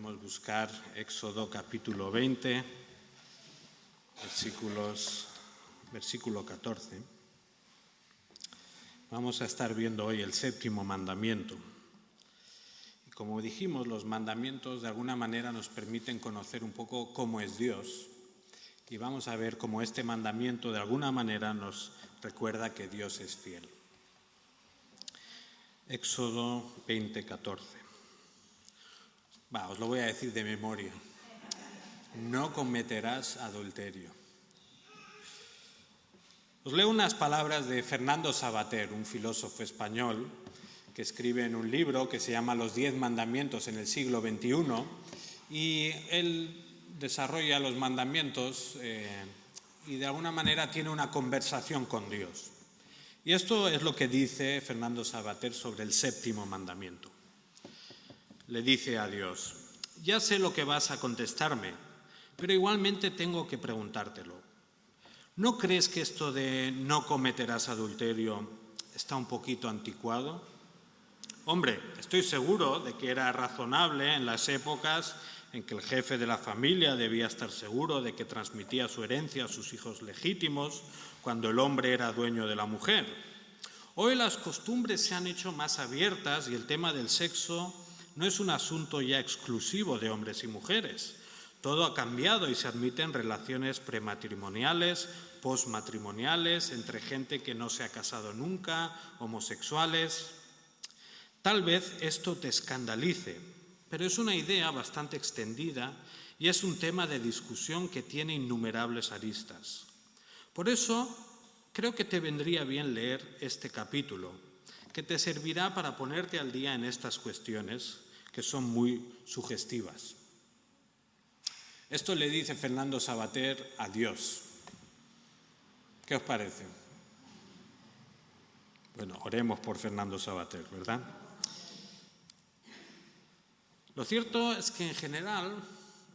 Podemos buscar Éxodo capítulo 20, versículo 14. Vamos a estar viendo hoy el séptimo mandamiento. Y como dijimos, los mandamientos de alguna manera nos permiten conocer un poco cómo es Dios. Y vamos a ver cómo este mandamiento de alguna manera nos recuerda que Dios es fiel. Éxodo 20, 14. Os lo voy a decir de memoria. No cometerás adulterio. Os leo unas palabras de Fernando Savater, un filósofo español que escribe en un libro que se llama Los 10 mandamientos en el siglo XXI, y él desarrolla los mandamientos y de alguna manera tiene una conversación con Dios. Y esto es lo que dice Fernando Savater sobre el séptimo mandamiento. Le dice a Dios: ya sé lo que vas a contestarme, pero igualmente tengo que preguntártelo. ¿No crees que esto de no cometerás adulterio está un poquito anticuado? Hombre, estoy seguro de que era razonable en las épocas en que el jefe de la familia debía estar seguro de que transmitía su herencia a sus hijos legítimos cuando el hombre era dueño de la mujer. Hoy las costumbres se han hecho más abiertas y el tema del sexo no es un asunto ya exclusivo de hombres y mujeres. Todo ha cambiado y se admiten relaciones prematrimoniales, postmatrimoniales, entre gente que no se ha casado nunca, homosexuales. Tal vez esto te escandalice, pero es una idea bastante extendida y es un tema de discusión que tiene innumerables aristas. Por eso, creo que te vendría bien leer este capítulo, que te servirá para ponerte al día en estas cuestiones que son muy sugestivas. Esto le dice Fernando Savater a Dios. ¿Qué os parece? Bueno, oremos por Fernando Savater, ¿verdad? Lo cierto es que en general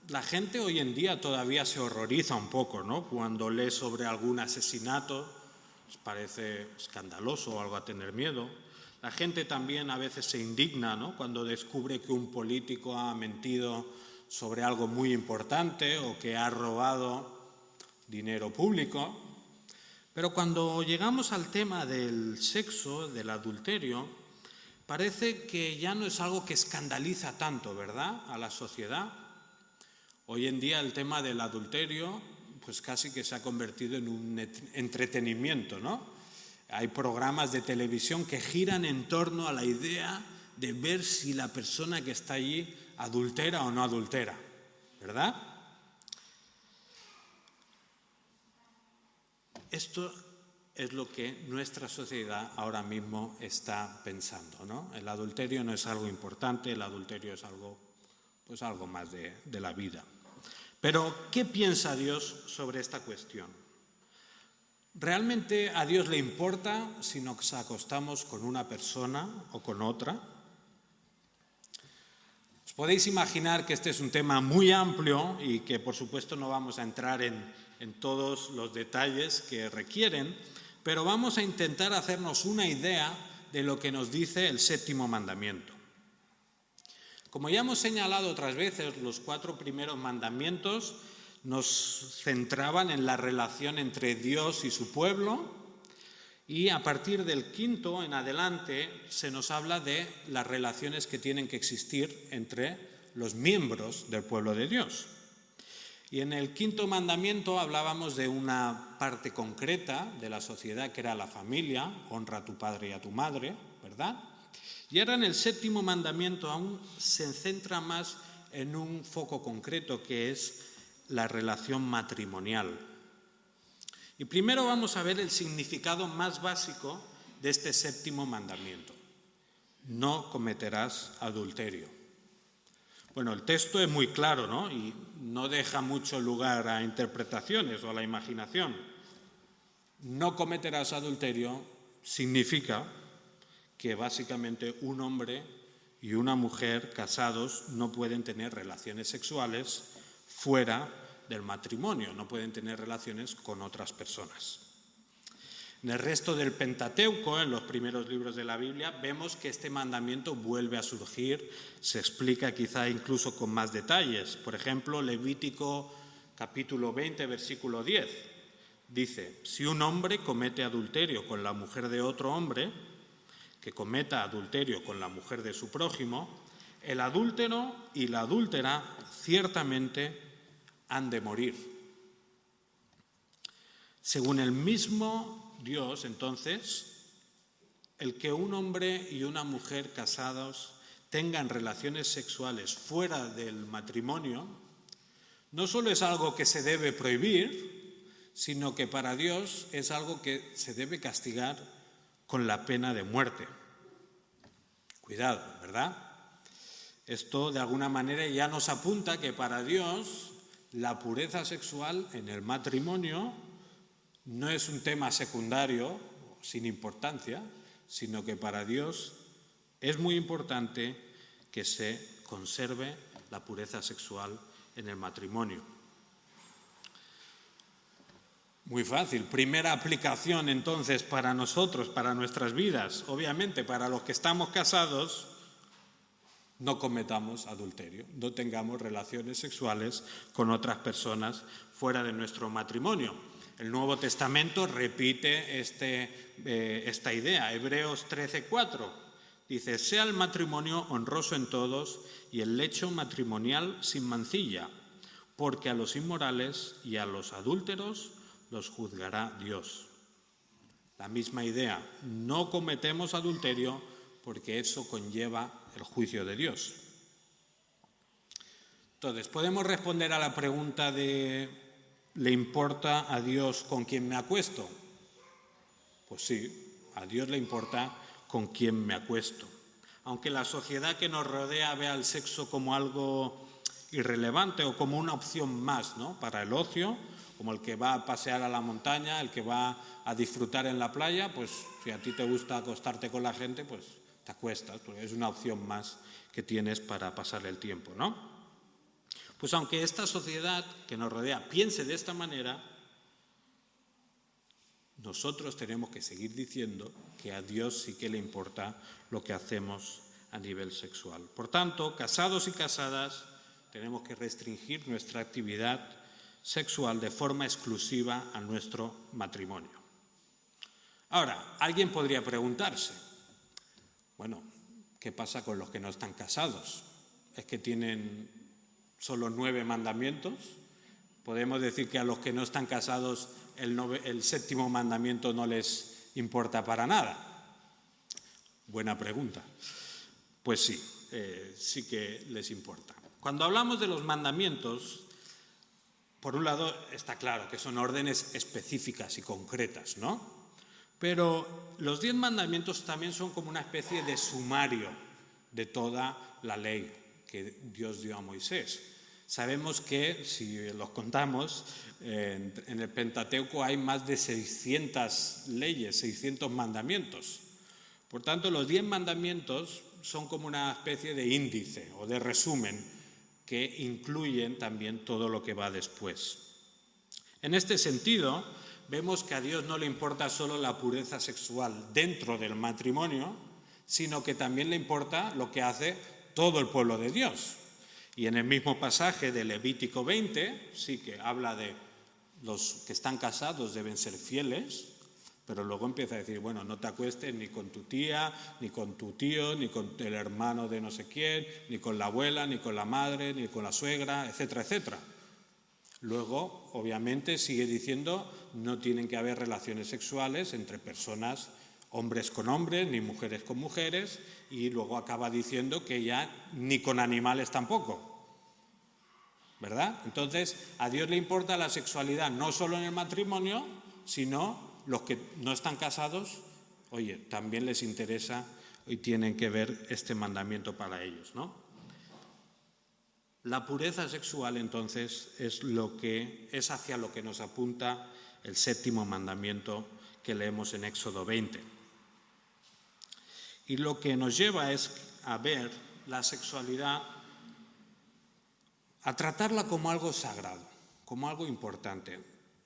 la gente hoy en día todavía se horroriza un poco, ¿no? Cuando lee sobre algún asesinato, les parece escandaloso o algo a tener miedo. La gente también a veces se indigna, ¿no?, cuando descubre que un político ha mentido sobre algo muy importante o que ha robado dinero público. Pero cuando llegamos al tema del sexo, del adulterio, parece que ya no es algo que escandaliza tanto, ¿verdad?, a la sociedad. Hoy en día el tema del adulterio pues casi que se ha convertido en un entretenimiento, ¿no? Hay programas de televisión que giran en torno a la idea de ver si la persona que está allí adultera o no adultera, ¿verdad? Esto es lo que nuestra sociedad ahora mismo está pensando, ¿no? El adulterio no es algo importante, el adulterio es algo más de la vida. Pero, ¿qué piensa Dios sobre esta cuestión? ¿Realmente a Dios le importa si nos acostamos con una persona o con otra? Os podéis imaginar que este es un tema muy amplio y que, por supuesto, no vamos a entrar en todos los detalles que requieren, pero vamos a intentar hacernos una idea de lo que nos dice el séptimo mandamiento. Como ya hemos señalado otras veces, los 4 primeros mandamientos nos centraban en la relación entre Dios y su pueblo, y a partir del 5 en adelante se nos habla de las relaciones que tienen que existir entre los miembros del pueblo de Dios. Y en el 5 mandamiento hablábamos de una parte concreta de la sociedad que era la familia: honra a tu padre y a tu madre, ¿verdad? Y ahora en el 7º mandamiento aún se centra más en un foco concreto, que es la relación matrimonial. Y primero vamos a ver el significado más básico de este 7º mandamiento: no cometerás adulterio. Bueno, el texto es muy claro, ¿no?, y no deja mucho lugar a interpretaciones o a la imaginación. No cometerás adulterio significa que básicamente un hombre y una mujer casados no pueden tener relaciones sexuales fuera del matrimonio, no pueden tener relaciones con otras personas. En el resto del Pentateuco, en los primeros libros de la Biblia, vemos que este mandamiento vuelve a surgir, se explica quizá incluso con más detalles. Por ejemplo, Levítico capítulo 20, versículo 10, dice: si un hombre comete adulterio con la mujer de otro hombre, que cometa adulterio con la mujer de su prójimo, el adúltero y la adúltera ciertamente han de morir. Según el mismo Dios, entonces, el que un hombre y una mujer casados tengan relaciones sexuales fuera del matrimonio no solo es algo que se debe prohibir, sino que para Dios es algo que se debe castigar con la pena de muerte. Cuidado, ¿verdad? Esto de alguna manera ya nos apunta que para Dios la pureza sexual en el matrimonio no es un tema secundario, sin importancia, sino que para Dios es muy importante que se conserve la pureza sexual en el matrimonio. Muy fácil. Primera aplicación entonces para nosotros, para nuestras vidas. Obviamente para los que estamos casados, no cometamos adulterio, no tengamos relaciones sexuales con otras personas fuera de nuestro matrimonio. El Nuevo Testamento repite esta idea. Hebreos 13:4 dice: sea el matrimonio honroso en todos y el lecho matrimonial sin mancilla, porque a los inmorales y a los adúlteros los juzgará Dios. La misma idea, no cometemos adulterio porque eso conlleva el juicio de Dios. Entonces, podemos responder a la pregunta de ¿le importa a Dios con quién me acuesto? Pues sí, a Dios le importa con quién me acuesto. Aunque la sociedad que nos rodea vea el sexo como algo irrelevante o como una opción más, ¿no?, para el ocio, como el que va a pasear a la montaña, el que va a disfrutar en la playa, pues si a ti te gusta acostarte con la gente, pues te acuestas, porque es una opción más que tienes para pasar el tiempo, ¿no? Pues aunque esta sociedad que nos rodea piense de esta manera, nosotros tenemos que seguir diciendo que a Dios sí que le importa lo que hacemos a nivel sexual. Por tanto, casados y casadas, tenemos que restringir nuestra actividad sexual de forma exclusiva a nuestro matrimonio. Ahora, alguien podría preguntarse, bueno, ¿qué pasa con los que no están casados? ¿Es que tienen solo 9 mandamientos? ¿Podemos decir que a los que no están casados el séptimo mandamiento no les importa para nada? Buena pregunta. Pues sí, sí que les importa. Cuando hablamos de los mandamientos, por un lado está claro que son órdenes específicas y concretas, ¿no? Pero los 10 mandamientos también son como una especie de sumario de toda la ley que Dios dio a Moisés. Sabemos que, si los contamos, en el Pentateuco hay más de 600 leyes, 600 mandamientos. Por tanto, los 10 mandamientos son como una especie de índice o de resumen que incluyen también todo lo que va después. En este sentido, vemos que a Dios no le importa solo la pureza sexual dentro del matrimonio, sino que también le importa lo que hace todo el pueblo de Dios. Y en el mismo pasaje de Levítico 20, sí que habla de los que están casados deben ser fieles, pero luego empieza a decir, bueno, no te acuestes ni con tu tía, ni con tu tío, ni con el hermano de no sé quién, ni con la abuela, ni con la madre, ni con la suegra, etcétera, etcétera. Luego, obviamente, sigue diciendo, no tienen que haber relaciones sexuales entre personas, hombres con hombres, ni mujeres con mujeres, y luego acaba diciendo que ya ni con animales tampoco, ¿verdad? Entonces, a Dios le importa la sexualidad no solo en el matrimonio, sino los que no están casados, oye, también les interesa y tienen que ver este mandamiento para ellos, ¿no? La pureza sexual, entonces, es hacia lo que nos apunta el séptimo mandamiento que leemos en Éxodo 20. Y lo que nos lleva es a ver la sexualidad, a tratarla como algo sagrado, como algo importante,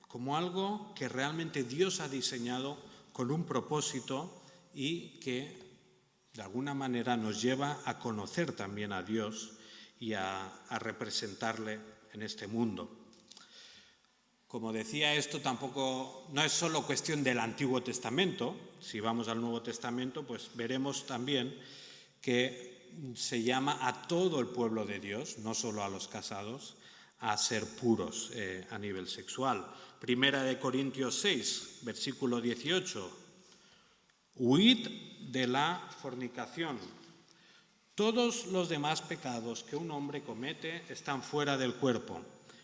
como algo que realmente Dios ha diseñado con un propósito y que de alguna manera nos lleva a conocer también a Dios y a representarle en este mundo. Como decía, esto tampoco no es solo cuestión del Antiguo Testamento. Si vamos al Nuevo Testamento, pues veremos también que se llama a todo el pueblo de Dios, no solo a los casados, a ser puros a nivel sexual. Primera de Corintios 6, versículo 18. Huid de la fornicación. Todos los demás pecados que un hombre comete están fuera del cuerpo,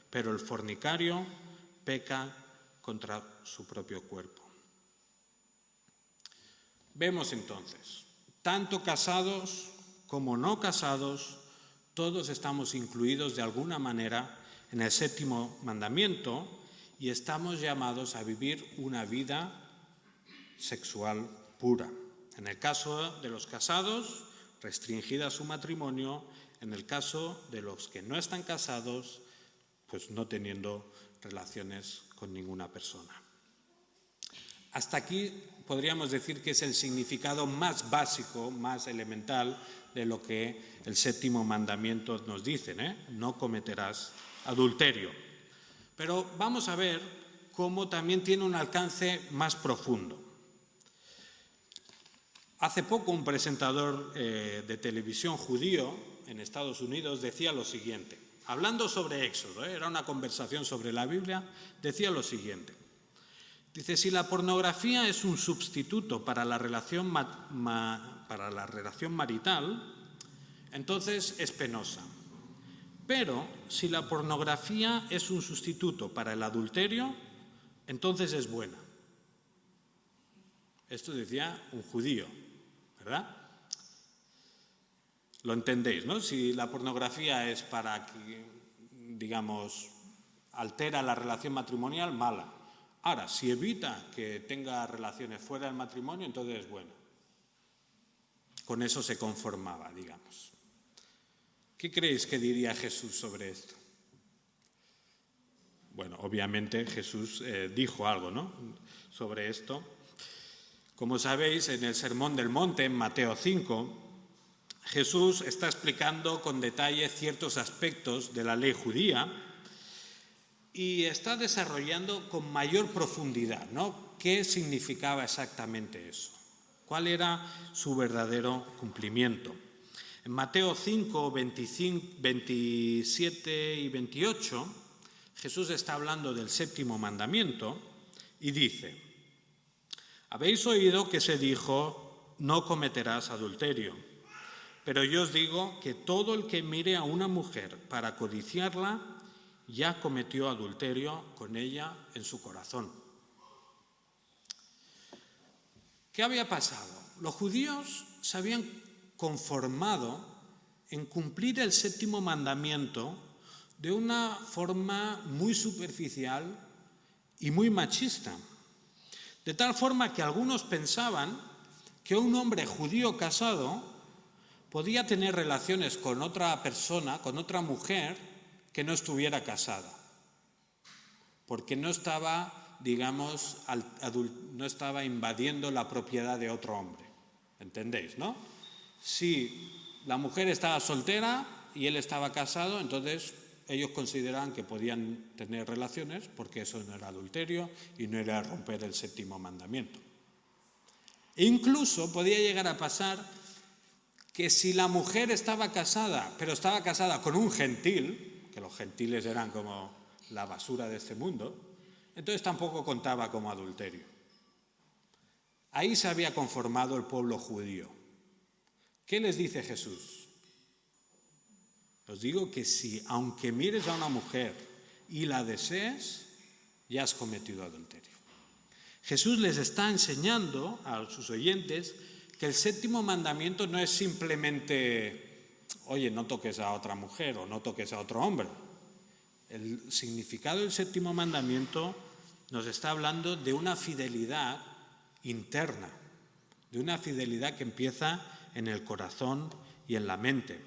pero el fornicario peca contra su propio cuerpo. Vemos entonces, tanto casados como no casados, todos estamos incluidos de alguna manera en el séptimo mandamiento y estamos llamados a vivir una vida sexual pura. En el caso de los casados, restringida su matrimonio; en el caso de los que no están casados, pues no teniendo relaciones con ninguna persona. Hasta aquí podríamos decir que es el significado más básico, más elemental de lo que el séptimo mandamiento nos dice, No cometerás adulterio. Pero vamos a ver cómo también tiene un alcance más profundo. Hace poco un presentador de televisión judío en Estados Unidos decía lo siguiente, hablando sobre Éxodo, era una conversación sobre la Biblia, decía lo siguiente. Dice, si la pornografía es un sustituto para la relación marital, entonces es penosa. Pero si la pornografía es un sustituto para el adulterio, entonces es buena. Esto decía un judío, ¿verdad? Lo entendéis, ¿no? Si la pornografía es para que, digamos, altera la relación matrimonial, mala. Ahora, si evita que tenga relaciones fuera del matrimonio, entonces es buena. Con eso se conformaba, digamos. ¿Qué creéis que diría Jesús sobre esto? Bueno, obviamente Jesús dijo algo, ¿no?, sobre esto. Como sabéis, en el Sermón del Monte, en Mateo 5, Jesús está explicando con detalle ciertos aspectos de la ley judía y está desarrollando con mayor profundidad, ¿no?, qué significaba exactamente eso, cuál era su verdadero cumplimiento. En Mateo 5, 27 y 28, Jesús está hablando del séptimo mandamiento y dice, habéis oído que se dijo, no cometerás adulterio. Pero yo os digo que todo el que mire a una mujer para codiciarla, ya cometió adulterio con ella en su corazón. ¿Qué había pasado? Los judíos se habían conformado en cumplir el séptimo mandamiento de una forma muy superficial y muy machista. De tal forma que algunos pensaban que un hombre judío casado podía tener relaciones con otra persona, con otra mujer que no estuviera casada, porque no estaba, digamos, no estaba invadiendo la propiedad de otro hombre. ¿Entendéis, no? Si la mujer estaba soltera y él estaba casado, entonces ellos consideraban que podían tener relaciones porque eso no era adulterio y no era romper el séptimo mandamiento. E incluso podía llegar a pasar que si la mujer estaba casada, pero estaba casada con un gentil, que los gentiles eran como la basura de este mundo, entonces tampoco contaba como adulterio. Ahí se había conformado el pueblo judío. ¿Qué les dice Jesús? Os digo que si, aunque mires a una mujer y la desees, ya has cometido adulterio. Jesús les está enseñando a sus oyentes que el séptimo mandamiento no es simplemente, oye, no toques a otra mujer o no toques a otro hombre. El significado del séptimo mandamiento nos está hablando de una fidelidad interna, de una fidelidad que empieza en el corazón y en la mente.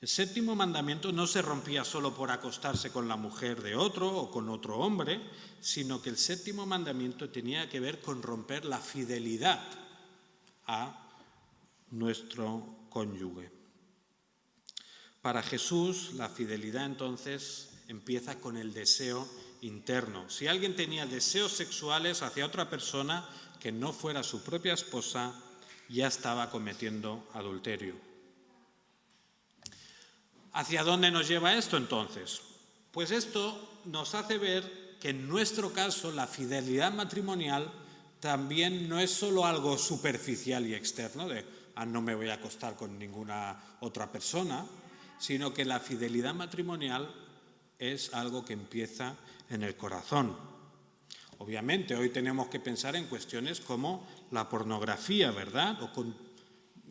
El séptimo mandamiento no se rompía solo por acostarse con la mujer de otro o con otro hombre, sino que el séptimo mandamiento tenía que ver con romper la fidelidad a nuestro cónyuge. Para Jesús, la fidelidad entonces empieza con el deseo interno. Si alguien tenía deseos sexuales hacia otra persona que no fuera su propia esposa, ya estaba cometiendo adulterio. ¿Hacia dónde nos lleva esto entonces? Pues esto nos hace ver que en nuestro caso la fidelidad matrimonial también no es solo algo superficial y externo, de no me voy a acostar con ninguna otra persona, sino que la fidelidad matrimonial es algo que empieza en el corazón. Obviamente hoy tenemos que pensar en cuestiones como la pornografía, ¿verdad?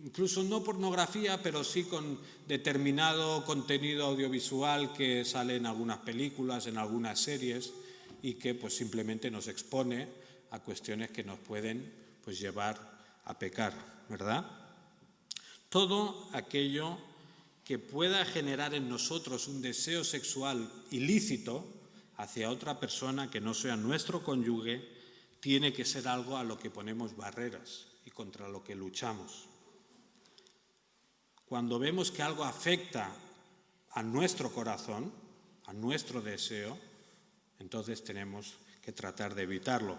Incluso no pornografía, pero sí con determinado contenido audiovisual que sale en algunas películas, en algunas series, y que pues simplemente nos expone a cuestiones que nos pueden pues llevar a pecar, ¿verdad? Todo aquello que pueda generar en nosotros un deseo sexual ilícito hacia otra persona que no sea nuestro cónyuge, tiene que ser algo a lo que ponemos barreras y contra lo que luchamos. Cuando vemos que algo afecta a nuestro corazón, a nuestro deseo, entonces tenemos que tratar de evitarlo.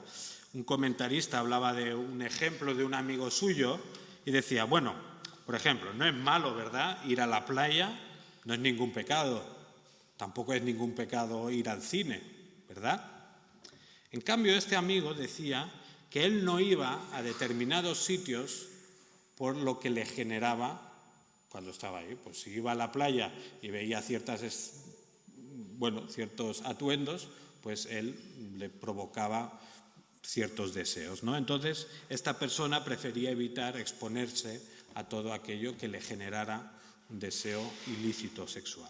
Un comentarista hablaba de un ejemplo de un amigo suyo y decía, bueno, por ejemplo, no es malo, ¿verdad?, ir a la playa, no es ningún pecado, tampoco es ningún pecado ir al cine, ¿verdad? En cambio, este amigo decía que él no iba a determinados sitios por lo que le generaba cuando estaba ahí. Pues si iba a la playa y veía ciertos atuendos, pues él le provocaba ciertos deseos, ¿no? Entonces, esta persona prefería evitar exponerse a todo aquello que le generara un deseo ilícito sexual.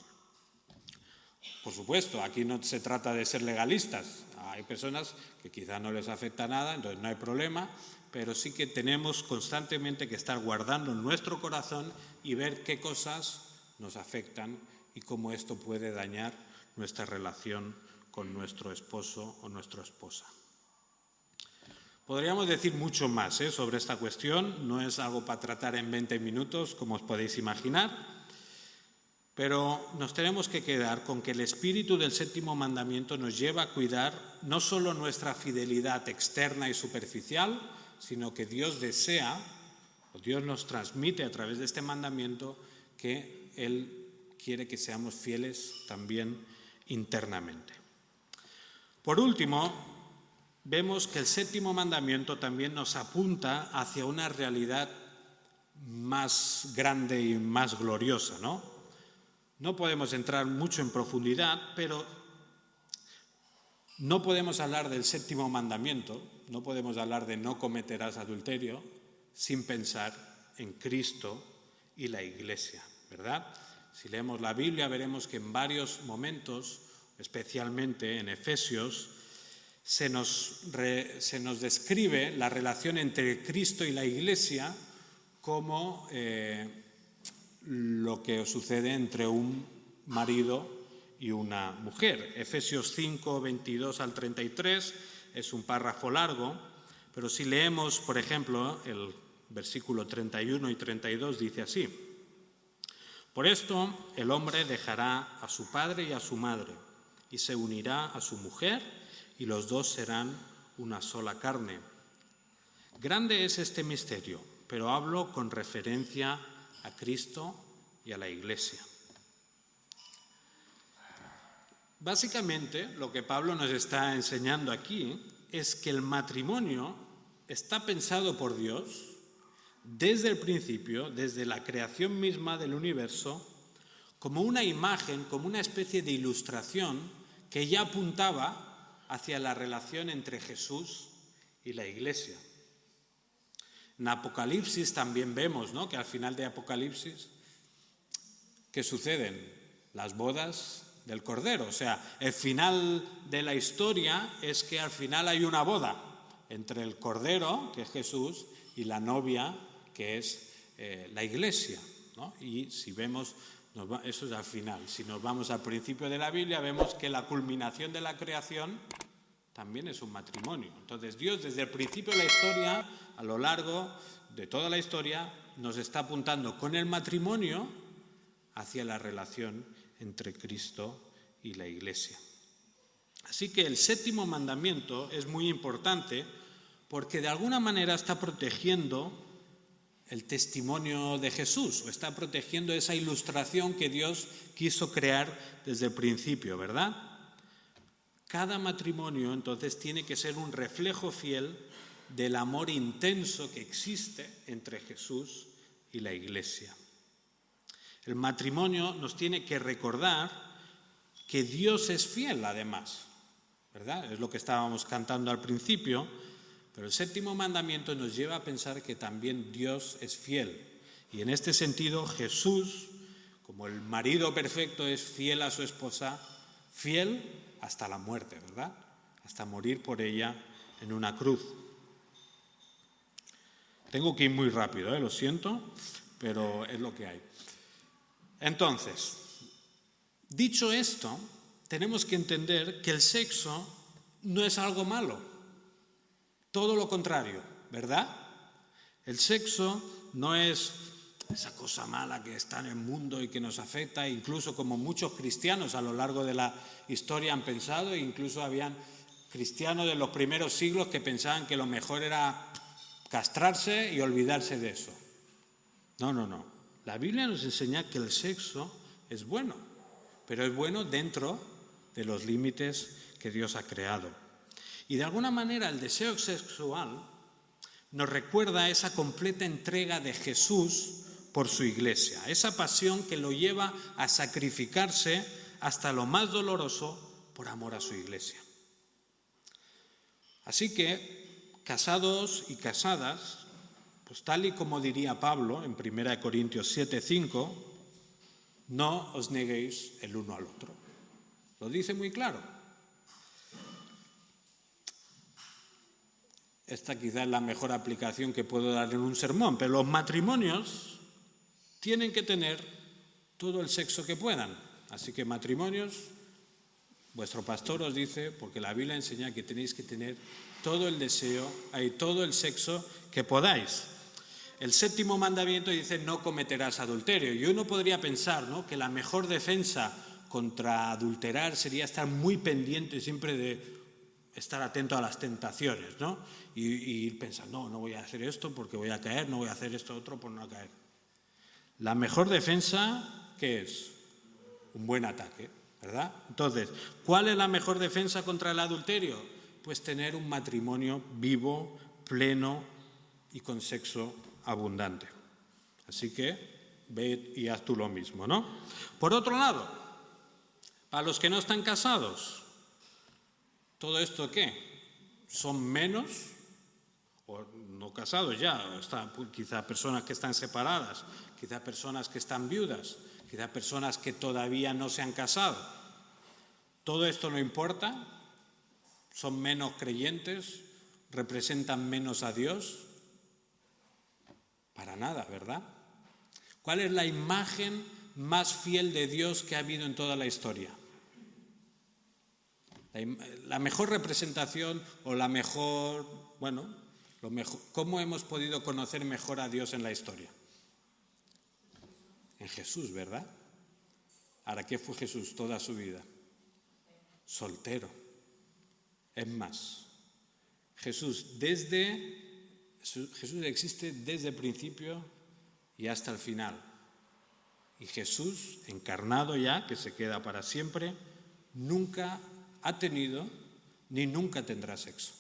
Por supuesto, aquí no se trata de ser legalistas. Hay personas que quizá no les afecta nada, entonces no hay problema, pero sí que tenemos constantemente que estar guardando en nuestro corazón y ver qué cosas nos afectan y cómo esto puede dañar nuestra relación con nuestro esposo o nuestra esposa. Podríamos decir mucho más sobre esta cuestión, no es algo para tratar en 20 minutos, como os podéis imaginar, pero nos tenemos que quedar con que el espíritu del séptimo mandamiento nos lleva a cuidar no solo nuestra fidelidad externa y superficial, sino que Dios desea, o Dios nos transmite a través de este mandamiento, que Él quiere que seamos fieles también internamente. Por último, vemos que el séptimo mandamiento también nos apunta hacia una realidad más grande y más gloriosa, ¿no? No podemos entrar mucho en profundidad, pero no podemos hablar del séptimo mandamiento, no podemos hablar de no cometerás adulterio sin pensar en Cristo y la Iglesia, ¿verdad? Si leemos la Biblia veremos que en varios momentos, especialmente en Efesios, se nos describe la relación entre Cristo y la Iglesia como lo que sucede entre un marido y una mujer. Efesios 5, 22 al 33 es un párrafo largo, pero si leemos, por ejemplo, el versículo 31 y 32 dice así: por esto el hombre dejará a su padre y a su madre y se unirá a su mujer y los dos serán una sola carne. Grande es este misterio, pero hablo con referencia a Cristo y a la Iglesia. Básicamente, lo que Pablo nos está enseñando aquí es que el matrimonio está pensado por Dios desde el principio, desde la creación misma del universo, como una imagen, como una especie de ilustración que ya apuntaba hacia la relación entre Jesús y la Iglesia. En Apocalipsis también vemos, ¿no?, que al final de Apocalipsis, ¿qué suceden? Las bodas del Cordero. O sea, el final de la historia es que al final hay una boda entre el Cordero, que es Jesús, y la novia, que es la Iglesia, ¿no? Y si vemos Eso es al final. Si nos vamos al principio de la Biblia, vemos que la culminación de la creación también es un matrimonio. Entonces Dios desde el principio de la historia, a lo largo de toda la historia, nos está apuntando con el matrimonio hacia la relación entre Cristo y la Iglesia. Así que el séptimo mandamiento es muy importante porque de alguna manera está protegiendo el testimonio de Jesús, o está protegiendo esa ilustración que Dios quiso crear desde el principio, ¿verdad? Cada matrimonio entonces tiene que ser un reflejo fiel del amor intenso que existe entre Jesús y la Iglesia. El matrimonio nos tiene que recordar que Dios es fiel además, ¿verdad? Es lo que estábamos cantando al principio, pero el séptimo mandamiento nos lleva a pensar que también Dios es fiel. Y en este sentido Jesús, como el marido perfecto, es fiel a su esposa, fiel hasta la muerte, ¿verdad? Hasta morir por ella en una cruz. Tengo que ir muy rápido, lo siento, pero es lo que hay. Entonces, dicho esto, tenemos que entender que el sexo no es algo malo. Todo lo contrario, ¿verdad? El sexo no es esa cosa mala que está en el mundo y que nos afecta, incluso como muchos cristianos a lo largo de la historia han pensado, incluso habían cristianos de los primeros siglos que pensaban que lo mejor era castrarse y olvidarse de eso. No. La Biblia nos enseña que el sexo es bueno, pero es bueno dentro de los límites que Dios ha creado. Y de alguna manera el deseo sexual nos recuerda esa completa entrega de Jesús por su Iglesia, esa pasión que lo lleva a sacrificarse hasta lo más doloroso por amor a su Iglesia. Así que, casados y casadas, pues tal y como diría Pablo en 1 Corintios 7:5, no os neguéis el uno al otro. Lo dice muy claro. Esta quizás es la mejor aplicación que puedo dar en un sermón, pero los matrimonios tienen que tener todo el sexo que puedan. Así que matrimonios, vuestro pastor os dice, porque la Biblia enseña que tenéis que tener todo el deseo, todo el sexo que podáis. El séptimo mandamiento dice no cometerás adulterio. Y uno podría pensar, ¿no?, que la mejor defensa contra adulterar sería estar muy pendiente siempre de estar atento a las tentaciones, ¿no? Y ir pensando, no voy a hacer esto porque voy a caer, no voy a hacer esto otro por no caer. La mejor defensa, ¿qué es? Un buen ataque, ¿verdad? Entonces, ¿cuál es la mejor defensa contra el adulterio? Pues tener un matrimonio vivo, pleno y con sexo abundante. Así que ve y haz tú lo mismo, ¿no? Por otro lado, para los que no están casados, ¿todo esto qué? ¿Son menos? O no casados ya, quizá personas que están separadas, quizá personas que están viudas, quizá personas que todavía no se han casado. ¿Todo esto no importa? ¿Son menos creyentes? ¿Representan menos a Dios? Para nada, ¿verdad? ¿Cuál es la imagen más fiel de Dios que ha habido en toda la historia? La mejor representación o la mejor, ¿cómo hemos podido conocer mejor a Dios en la historia? En Jesús, ¿verdad? ¿Ahora qué fue Jesús toda su vida? Soltero. Es más, Jesús existe desde el principio y hasta el final. Y Jesús, encarnado ya, que se queda para siempre, nunca ha tenido ni nunca tendrá sexo.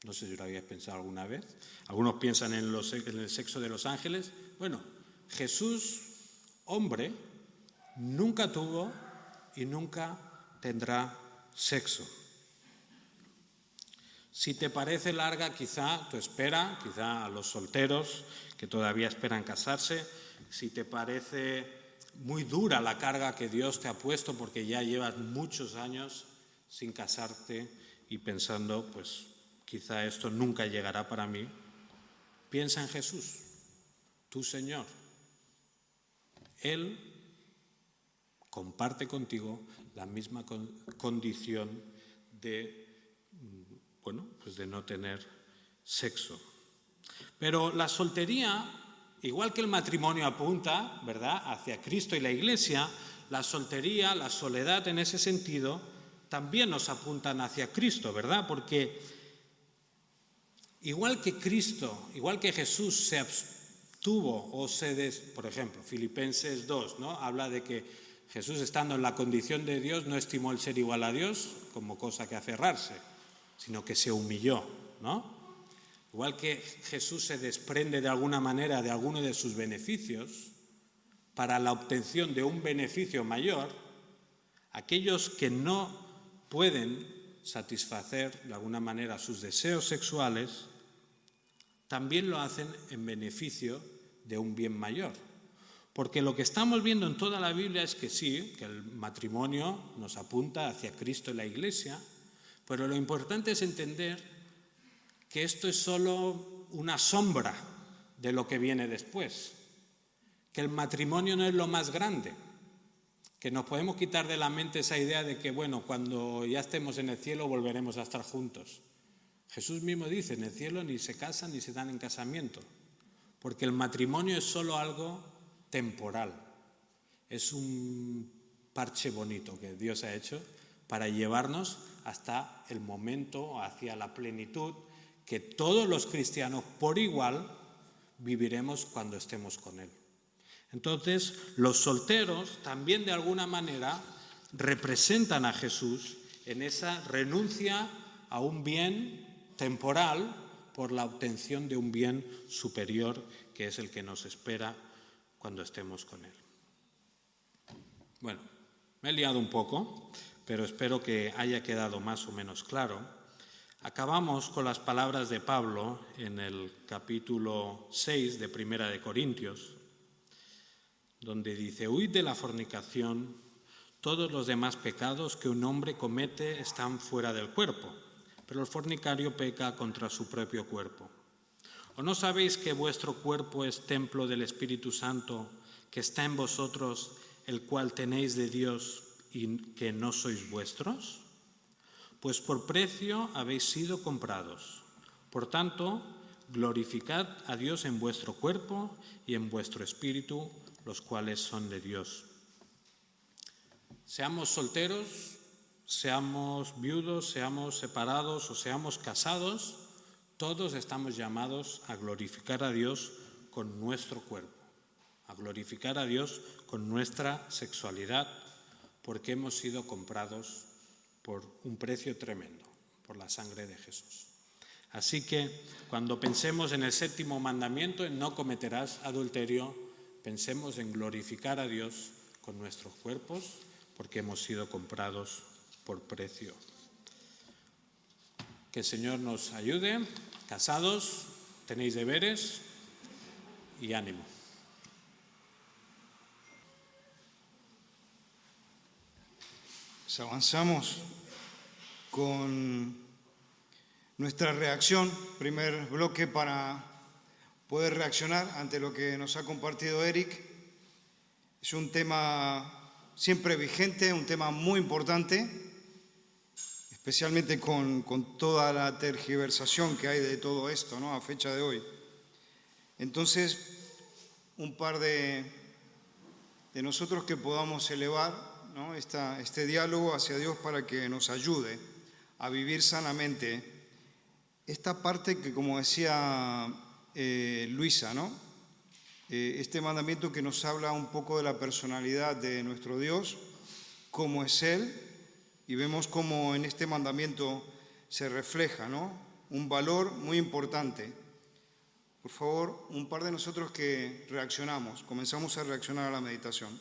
No sé si lo habíais pensado alguna vez. Algunos piensan en el sexo de los ángeles. Bueno, Jesús, hombre, nunca tuvo y nunca tendrá sexo. Si te parece larga quizá tu espera, quizá a los solteros que todavía esperan casarse, si te parece muy dura la carga que Dios te ha puesto porque ya llevas muchos años sin casarte y pensando, pues quizá esto nunca llegará para mí, piensa en Jesús, tu Señor. Él comparte contigo la misma condición de, pues de no tener sexo. Pero la soltería, igual que el matrimonio apunta, ¿verdad?, hacia Cristo y la Iglesia, la soltería, la soledad en ese sentido, también nos apuntan hacia Cristo, ¿verdad? Porque igual que Cristo, igual que Jesús se abstuvo por ejemplo, Filipenses 2, ¿no?, habla de que Jesús, estando en la condición de Dios, no estimó el ser igual a Dios como cosa que aferrarse, sino que se humilló, ¿no? Igual que Jesús se desprende de alguna manera de alguno de sus beneficios para la obtención de un beneficio mayor, aquellos que no pueden satisfacer de alguna manera sus deseos sexuales, también lo hacen en beneficio de un bien mayor. Porque lo que estamos viendo en toda la Biblia es que sí, que el matrimonio nos apunta hacia Cristo y la Iglesia, pero lo importante es entender que esto es solo una sombra de lo que viene después, que el matrimonio no es lo más grande, que nos podemos quitar de la mente esa idea de que, cuando ya estemos en el cielo volveremos a estar juntos. Jesús mismo dice, en el cielo ni se casan ni se dan en casamiento, porque el matrimonio es solo algo temporal, es un parche bonito que Dios ha hecho para llevarnos hasta el momento, hacia la plenitud, que todos los cristianos por igual viviremos cuando estemos con Él. Entonces, los solteros también de alguna manera representan a Jesús en esa renuncia a un bien temporal por la obtención de un bien superior, que es el que nos espera cuando estemos con Él. Bueno, me he liado un poco, pero espero que haya quedado más o menos claro. Acabamos con las palabras de Pablo en el capítulo 6 de Primera de Corintios, donde dice: huid de la fornicación, todos los demás pecados que un hombre comete están fuera del cuerpo, pero el fornicario peca contra su propio cuerpo. ¿O no sabéis que vuestro cuerpo es templo del Espíritu Santo, que está en vosotros, el cual tenéis de Dios y que no sois vuestros? Pues por precio habéis sido comprados. Por tanto, glorificad a Dios en vuestro cuerpo y en vuestro espíritu, los cuales son de Dios. Seamos solteros, seamos viudos, seamos separados o seamos casados, todos estamos llamados a glorificar a Dios con nuestro cuerpo, a glorificar a Dios con nuestra sexualidad, porque hemos sido comprados por un precio tremendo, por la sangre de Jesús. Así que cuando pensemos en el séptimo mandamiento, en no cometerás adulterio, pensemos en glorificar a Dios con nuestros cuerpos, porque hemos sido comprados por precio. Que el Señor nos ayude. Casados, tenéis deberes y ánimo. Pues avanzamos con nuestra reacción, primer bloque para poder reaccionar ante lo que nos ha compartido Eric. Es un tema siempre vigente, un tema muy importante, especialmente con toda la tergiversación que hay de todo esto, ¿no?, a fecha de hoy. Entonces, un par de nosotros que podamos elevar, ¿no?, este diálogo hacia Dios para que nos ayude a vivir sanamente esta parte que, como decía Luisa, ¿no?, este mandamiento que nos habla un poco de la personalidad de nuestro Dios, cómo es Él, y vemos cómo en este mandamiento se refleja, ¿no?, un valor muy importante. Por favor, un par de nosotros que reaccionamos, comenzamos a reaccionar a la meditación.